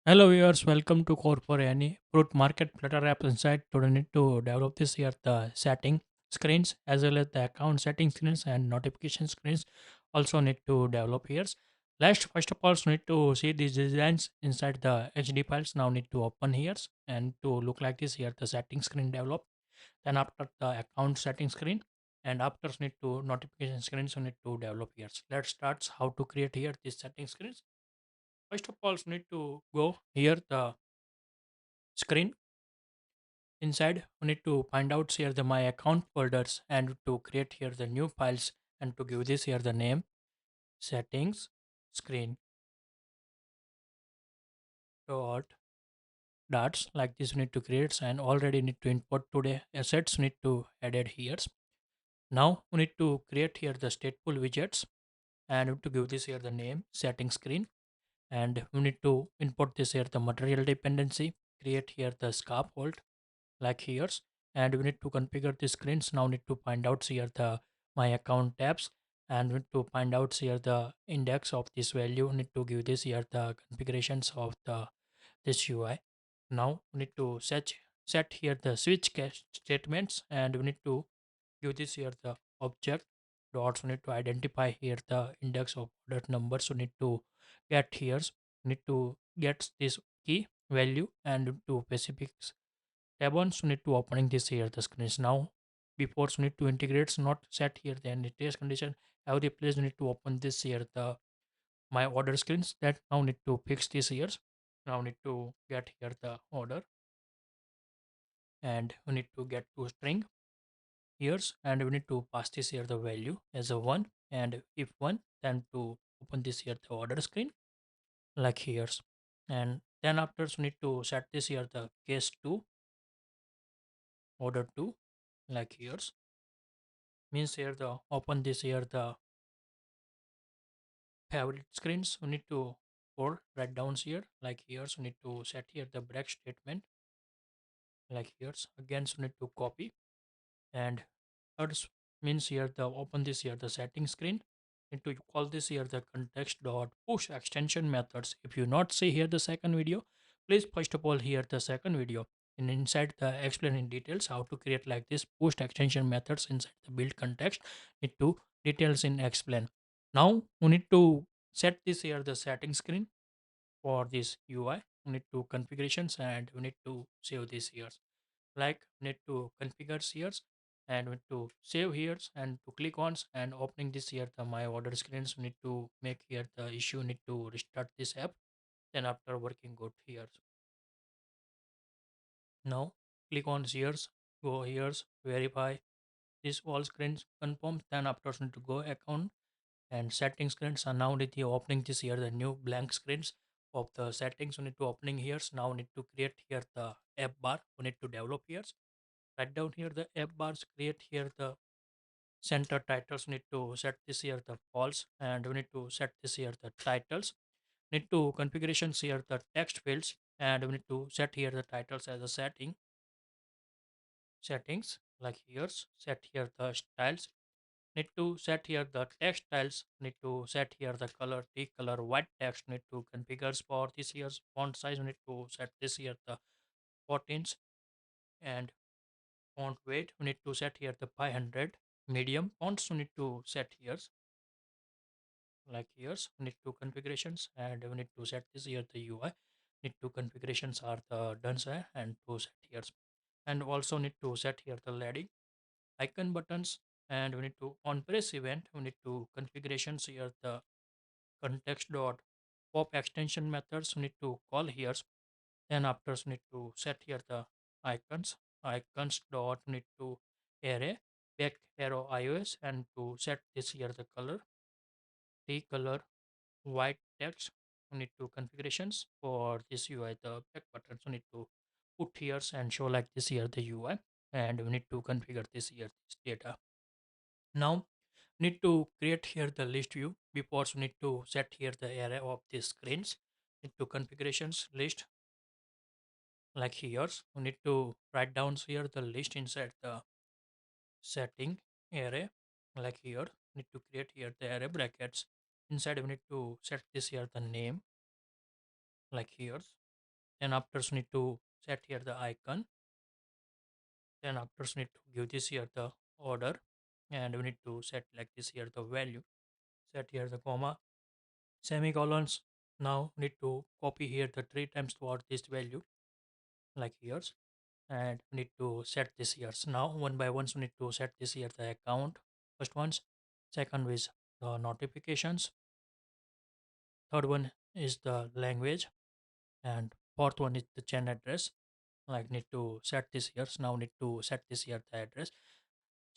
Hello viewers, welcome to CodeForAny. Fruit Market Flutter app inside. Today need to develop this here the setting screens as well as the account setting screens and notification screens. Also need to develop here. First of all, need to see these designs inside the HD files. Now need to open here and to look like this here the setting screen develop. Then after the account setting screen and after need to notification screens, need to develop here. Let's start how to create here these setting screens. First of all, need to go here the screen. Inside, we need to find out here the my account folders and to create here the new files and to give this here the name settings screen dot dots like this we need to create and already need to import today assets need to added here. Now we need to create here the stateful widgets and to give this here the name setting screen and we need to import this here the material dependency create here the scaffold like here and we need to configure the screens. Now need to find out here the my account tabs and we need to find out here the index of this value. We need to give this here the configurations of the this UI. Now we need to set here the switch cache statements and we need to give this here the object dots. We need to identify here the index of order numbers. We need to get here, need to get this key value and to specific tab on. So need to opening this here the screens now. Before so need to integrate not set here then the test condition have the place need to open this here the my order screens that now need to fix this here. Now need to get here the order and we need to get to string here's and we need to pass this here the value as a one and if one then to open this here the order screen like here's and then after we need to set this here the case 2 order 2 like here's means here the open this here the favorite screens we need to or write down here like here's we need to set here the break statement like here's again so need to copy and others means here the open this here the setting screen need to call this here the context dot push extension methods. If you not see here the second video, please first of all here the second video and inside the explain in details how to create like this push extension methods inside the build context need to details in explain. Now we need to set this here the setting screen for this UI. We need to configurations and we need to save this here like need to configure here and need to save here and to click on and opening this here the my order screens we need to make here the issue need to restart this app then after working good here. Now click on here, go here, verify this all screens confirm then after need to go account and setting screens are now need to opening this here the new blank screens of the settings we need to opening here. Now need to create here the app bar we need to develop here. Write down here the app bars create here the center titles need to set this here the false and we need to set this here the titles need to configurations here the text fields and we need to set here the titles as a settings like here set here the styles need to set here the text styles need to set here the color the color white text need to configure for this here's font size we need to set this here the 14 and font weight we need to set here the 500 medium fonts we need to set here like here's we need to configurations and we need to set this here the UI need to configurations are the done sir and to set here and also need to set here the leading icon buttons and we need to on press event we need to configurations here the context dot pop extension methods we need to call here then after we need to set here the icons dot need to array back arrow iOS and to set this here the color the color white text we need to configurations for this UI the back buttons we need to put here and show like this here the UI and we need to configure this here this data. Now need to create here the list view before we need to set here the array of the screens need to configurations list like here we need to write down here the list inside the setting array like here need to create here the array brackets inside we need to set this here the name like here Then after need to set here the icon. Then after need to give this here the order, and we need to set like this here the value. Set here the comma, semicolons. Now need to copy here the three times toward this value like here's, and we need to set this years. Now one by one we need to set this here the account. First ones, second is the notifications, third one is the language, and fourth one is the chain address. Like need to set this here. Now need to set this here the address.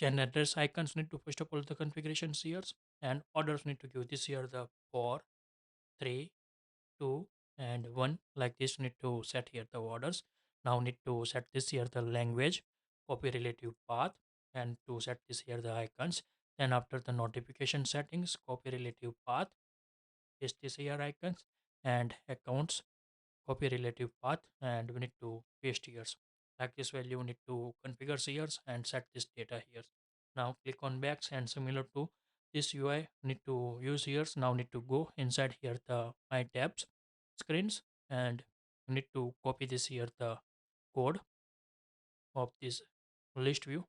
Chain address icons need to first of all the configurations here, and orders need to give this here the 4, 3, 2, and 1. Like this need to set here the orders. Now need to set this here the language, copy relative path, and to set this here the icons. Then after the notification settings, copy relative path, paste this here icons, and accounts, copy relative path, and we need to paste here. Like this value we need to configure here and set this data here. Now click on backs, and similar to this UI need to use here. Now need to go inside here the my tabs screens, and we need to copy this here the code of this list view,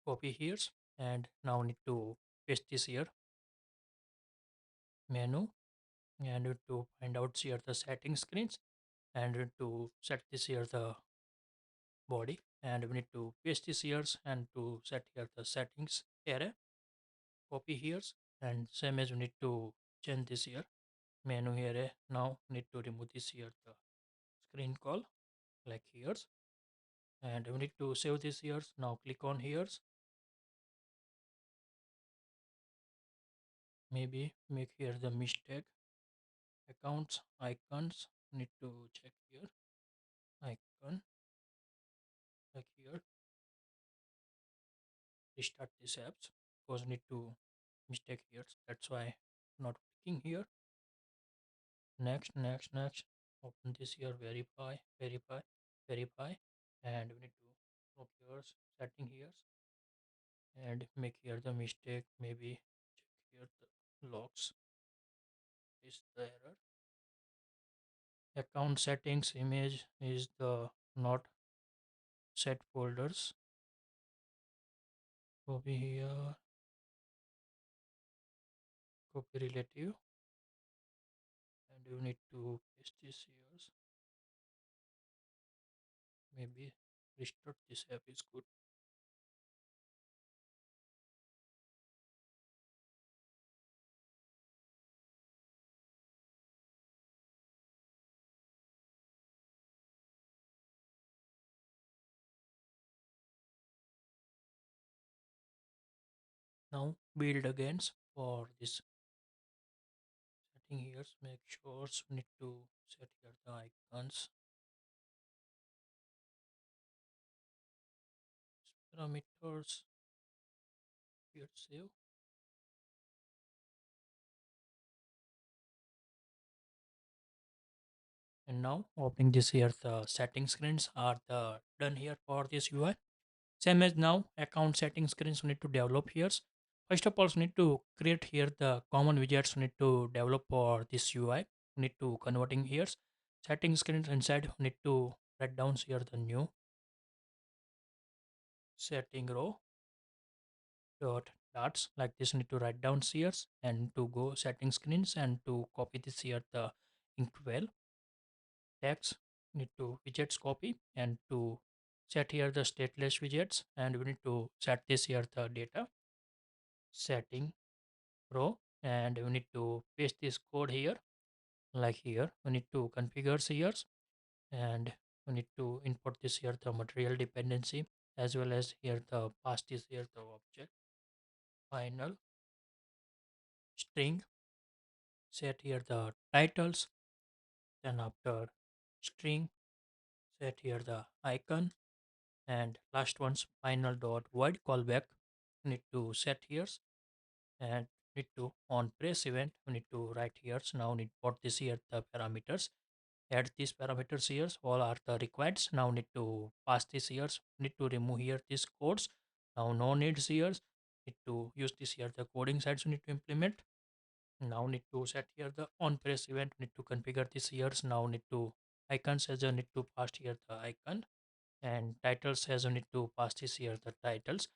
copy here, and now need to paste this here menu, and need to find out here the setting screens, and need to set this here the body, and we need to paste this here and to set here the settings array, copy here, and same as we need to change this here menu array. Now need to remove this here the screen call like here, and we need to save this here. Now click on here, maybe make here the mistake accounts icons, need to check here icon like here, restart this apps because need to mistake here, that's why not working here. Next, next, next, open this here, verify, verify, verify, and we need to look here setting here and make here the mistake, maybe check here the logs is the error. Account settings image is the not set folders, copy here, copy relative, and you need to paste this here, maybe restart this app is good. Now build against for this setting here, make sure we need to set here the icons parameters here, save, and now opening this here the setting screens are the done here for this UI. Same as now account setting screens we need to develop here. First of all we need to create here the common widgets we need to develop for this UI. We need to converting here setting screens inside, we need to write down here the new setting row dot dots like this, need to write down here, and to go setting screens and to copy this here the ink well text, need to widgets copy, and to set here the stateless widgets, and we need to set this here the data setting row, and we need to paste this code here like here. We need to configure here, and we need to input this here the material dependency, as well as here the past is here the object final string, set here the titles, then after string set here the icon, and last one's final dot void callback need to set here, and need to on press event we need to write here. So now need put this here the parameters, add these parameters here, all are the required. Now need to pass this here, need to remove here these codes. Now no needs here, need to use this here the coding sides we need to implement. Now need to set here the on press event, need to configure this here. Now need to icons as a need to pass here the icon, and titles as a need to pass this here the titles.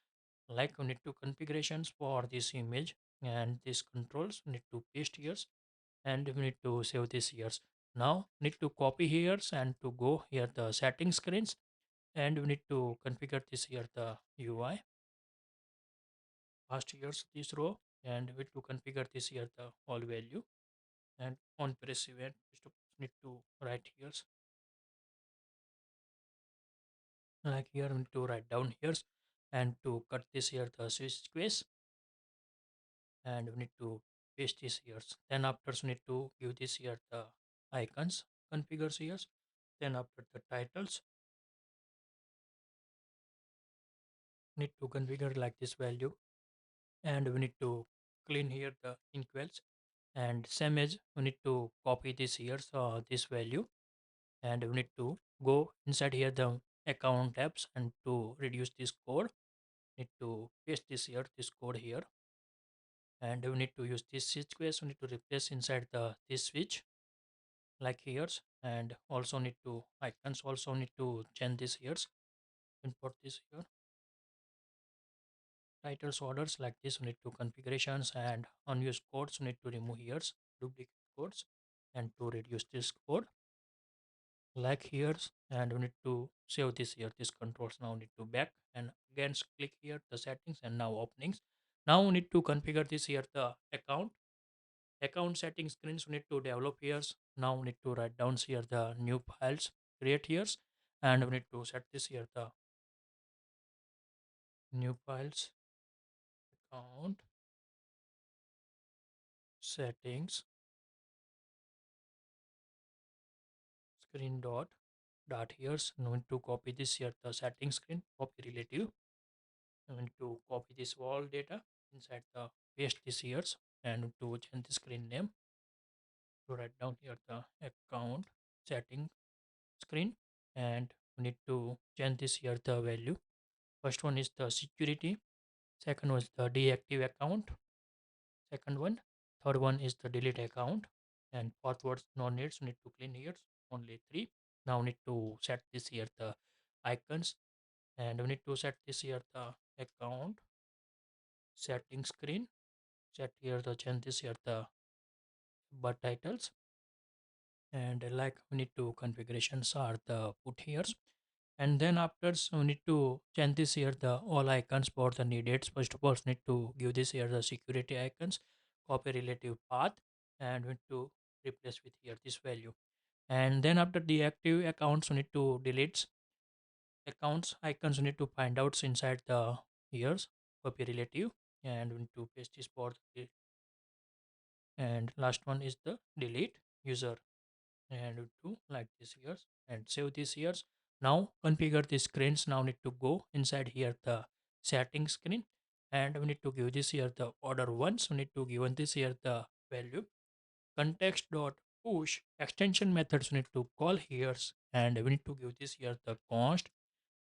Like we need to configurations for this image, and these controls need to paste here, and we need to save this here. Now need to copy here and to go here the setting screens, and we need to configure this here the UI past years this row, and we need to configure this here the all value, and on press event just need to write here, like here we need to write down here, and to cut this here the switch space, and we need to paste this here. Then after we need to give this here the icons configures here. Then after the titles need to configure like this value, and we need to clean here the equals, and same as we need to copy this here, so this value, and we need to go inside here the account tabs, and to reduce this code need to paste this here this code here, and we need to use this switch case, we need to replace inside the this switch like here, and also need to icons also need to change this here, import this here, titles orders like this we need to configurations, and unused codes we need to remove here duplicate codes, and to reduce this code like here, and we need to save this here this controls. Now need to back, and again click here the settings, and now openings. Now we need to configure this here the account settings screens we need to develop here. Now we need to write down here the new files create here, and we need to set this here the new files account settings screen dot here. We need to copy this here the settings screen, copy relative. We need to copy this all data inside the paste this here, and to change the screen name, to write down here the account setting screen, and we need to change this here the value. First one is the security, second was the deactive account, second one, third one is the delete account, and fourth was no needs need to clean here, only three. Now we need to set this here the icons, and we need to set this here the account setting screen, set here the change this here the but titles, and like we need to configurations are the put here, and then after we need to change this here the all icons for the needed. First of all need to give this here the security icons, copy relative path, and we need to replace with here this value, and then after the active accounts we need to delete accounts icons, we need to find out inside the years, copy relative, and we need to paste this for the, and last one is the delete user, and do like this here, and save this here. Now configure the screens. Now need to go inside here the settings screen, and we need to give this here the order once, we need to give this here the value context dot push extension methods we need to call here, and we need to give this here the const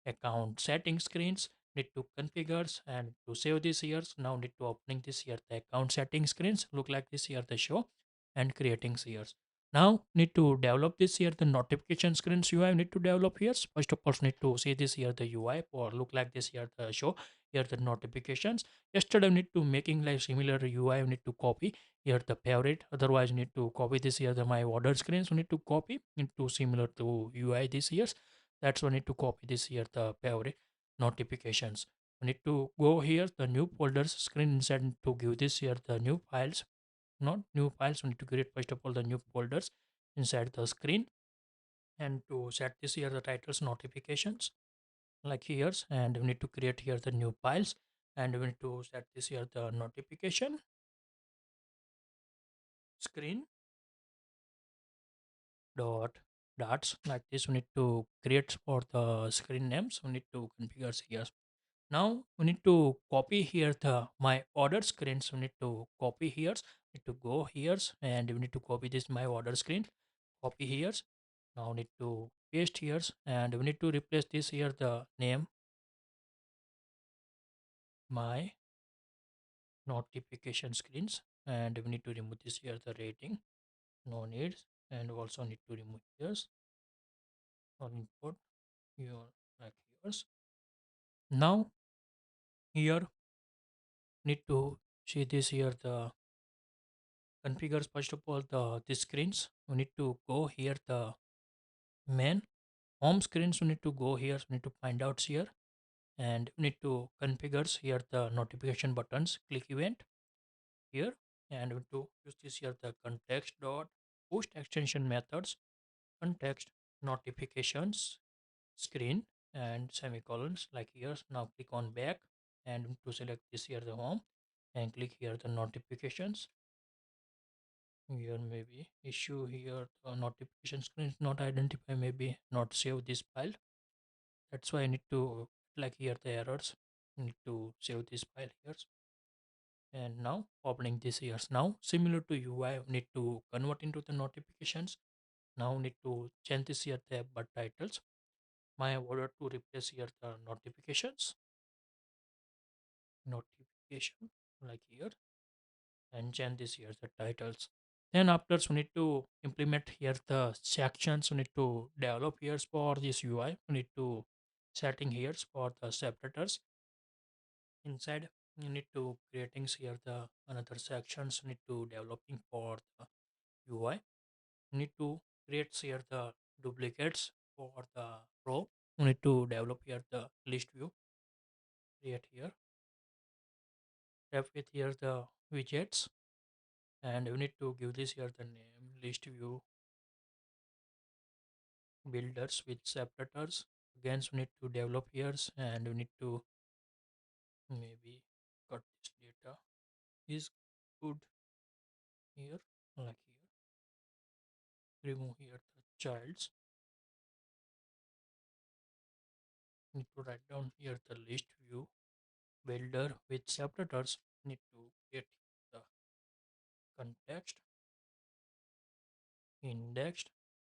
account setting screens, need to configures, and to save this here. Now need to opening this here the account setting screens look like this here the show, and creating here. Now need to develop this here the notification screens UI need to develop here. First of all need to see this here the UI or look like this here the show here the notifications. Yesterday need to making like similar UI, we need to copy here the favorite, otherwise need to copy this here the my order screens we need to copy into similar to UI this year. That's why I need to copy this here the favorite notifications. We need to go here the new folders screen inside to give this here the new files, not new files, we need to create first of all the new folders inside the screen, and to set this here the titles notifications like here, and we need to create here the new files, and we need to set this here the notification screen dot dots like this. We need to create for the screen names, we need to configure here. Now we need to copy here the my order screens. We need to copy here. Need to go here, and we need to copy this my order screen. Copy here. Now need to paste here, and we need to replace this here the name my notification screens, and we need to remove this here the rating, no needs, and also need to remove here's or import your like here's. Now here need to see this here the configures first of all the screens. We need to go here the main home screens. We need to go here. We need to find out here and we need to configures here the notification buttons. Click event here and we need to use this here the context dot post extension methods context notifications screen and semicolons like here. Now click on back and to select this here the home and click here the notifications. Here maybe issue here the notification screen is not identify, maybe not save this file. That's why I need to like here the errors. Need to save this file here. And now opening this here. Now similar to UI, need to convert into the notifications. Now need to change this here the but titles. My order to replace here the notification like here and change this here the titles. Then after we need to implement here the sections. We need to develop here for this UI. We need to setting here for the separators inside. You need to creating here the another sections. We need to developing for the UI. We need to create here the duplicates for the row. We need to develop here the list view. Create here. Have with here the widgets and we need to give this here the name list view builders with separators. Again we need to develop here and we need to maybe cut this data is good here like here. Remove here the childs. Need to write down here the list view builder with separators. Need to get the context indexed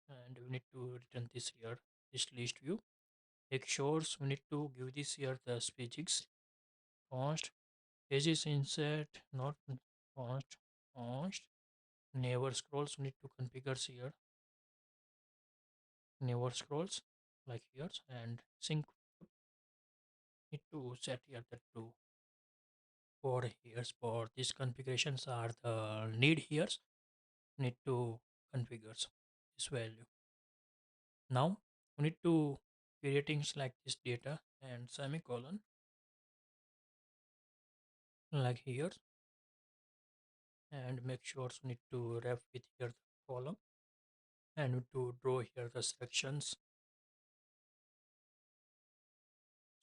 and we need to return this here this list view. Make sure we need to give this here the species const pages insert not const never scrolls. We need to configure here never scrolls like here and sync need to set here the two for here for these configurations are the need here need to configure this value. Now we need to creating like this data and semicolon like here and make sure we need to wrap with here the column and need to draw here the sections.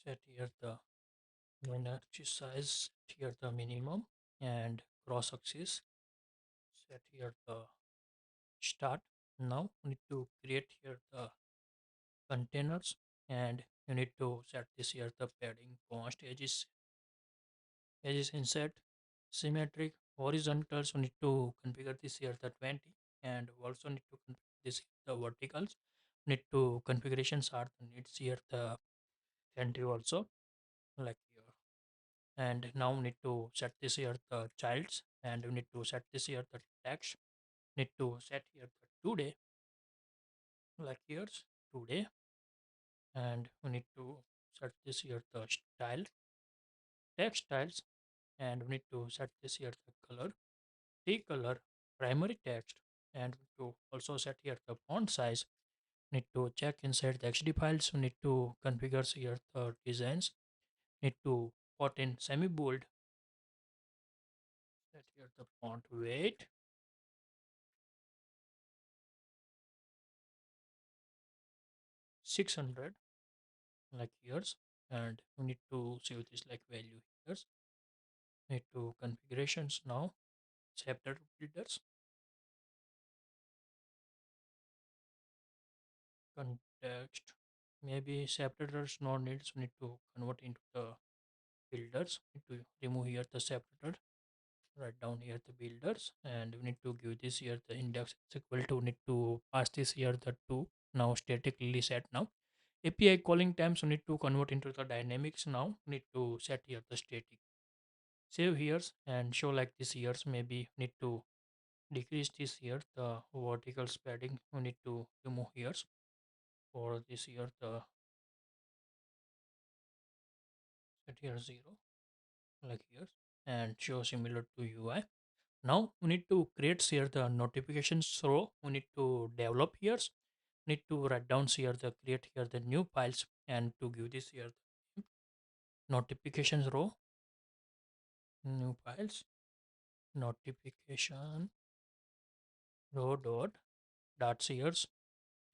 Set here the energy size here the minimum and cross axis set here the start. Now we need to create here the containers and you need to set this here the padding const edges insert symmetric horizontals. We need to configure this here the 20 and also need to configure this the verticals. Need to configurations are the needs here the 20 also like here. And now we need to set this here the childs and we need to set this here the text. Need to set here the today like here's today and we need to set this here the style text styles and we need to set this here the color the color primary text and to also set here the font size. Need to check inside the xd files. We need to configure here the designs. Need to put in semi bold. Set here the font weight 600 like years and we need to save this like value here. Need to configurations now chapter builders context maybe separators no needs. We need to convert into the builders. Need to remove here the separator, write down here the builders and we need to give this here the index is equal to need to pass this here the two now statically set. Now API calling times we need to convert into the dynamics. Now need to set here the static save here and show like this years. Maybe need to decrease this here the vertical padding. We need to remove here for this here the set here 0 like here and show similar to UI. Now we need to create here the notifications row. We need to develop here. Need to write down here the create here the new files and to give this here the notifications row, new files, notification row dot here's,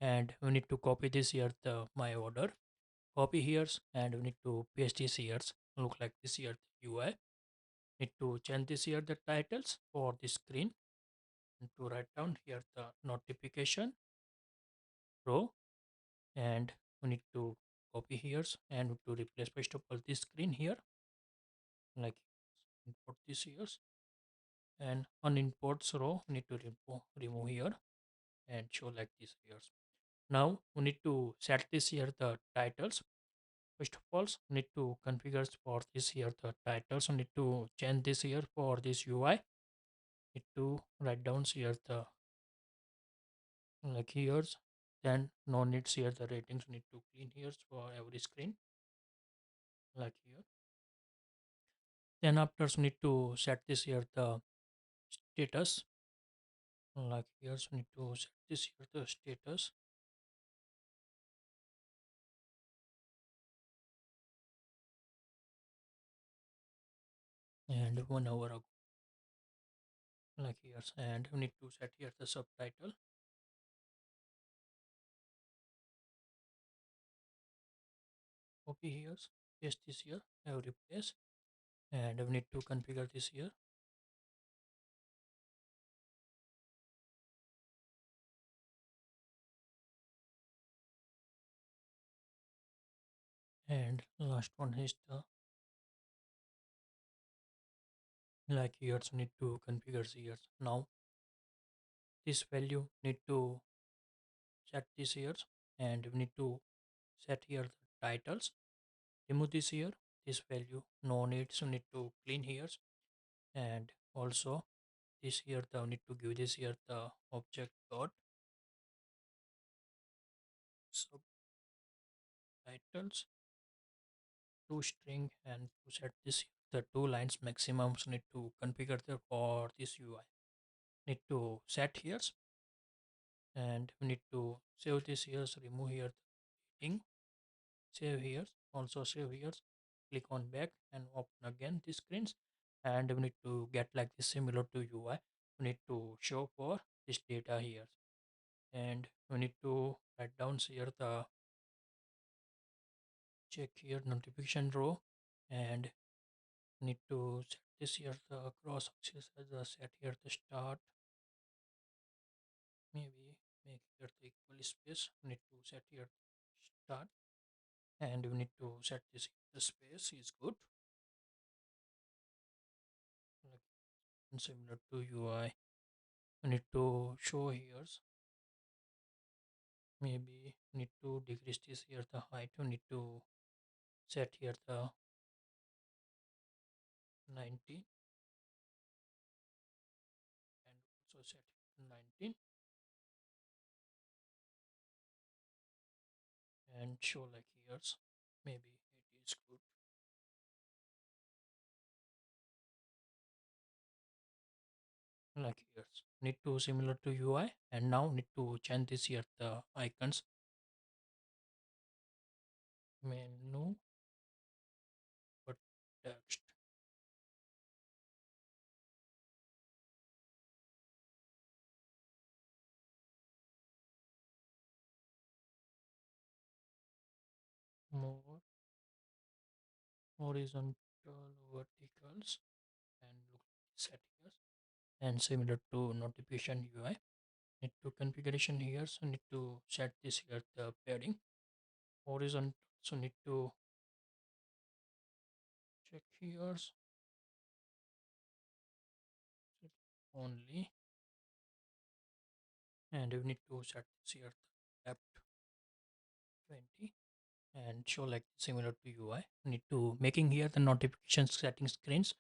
and we need to copy this here the my order, copy here's, and we need to paste this here's, look like this here the UI. Need to change this here the titles for the screen and to write down here the notification row, and we need to copy here's and to replace first of all this screen here like import this here's, and on imports row we need to remove here and show like this here. Now we need to set this here the titles. First of all, we need to configure for this here the titles. We need to change this here for this UI. Need to write down here the like here's. Then no needs here the ratings. We need to clean here for every screen like here. Then after we need to set this here the status like here. We need to set this here the status and 1 hour ago like here, and we need to set here the subtitle, copy here, paste this here every place, and we need to configure this here, and last one is the like here. So need to configure here. Now this value need to set this here, and we need to set here the titles, remove this here, this value no need, so need to clean here, and also this here the need to give this here the object dot subtitles to string, and to set this the two lines maximums need to configure the for this UI. Need to set here, and we need to save this here, so remove here the thing, save here, also save here, click on back and open again the screens, and we need to get like this similar to UI. We need to show for this data here, and we need to write down here the check here notification row, and need to set this here the cross axis as a set here the start, maybe make here the equal space. We need to set here start, and we need to set this the space is good like similar to UI. We need to show here, maybe need to decrease this here the height. We need to set here the 19 and also set 19 and show like here's, maybe it is good like here's. Need to similar to UI, and now need to change this here the icons, menu but text, more horizontal verticals, and look set here, and similar to notification UI. Need to configuration here, so need to set this here the padding horizontal, so need to check here set only, and we need to set this here the left 20 and show like similar to UI. We need to making here the notification setting screens,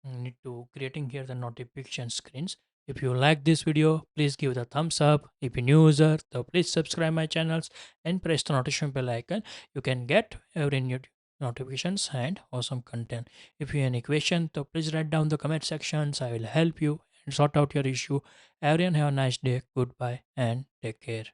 need to creating here the notification screens. If you like this video, please give the thumbs up. If you're new user, so please subscribe my channels and press the notification bell icon. You can get every new notifications and awesome content. If you have any question, so please write down the comment sections. I will help you and sort out your issue. Everyone have a nice day. Goodbye and take care.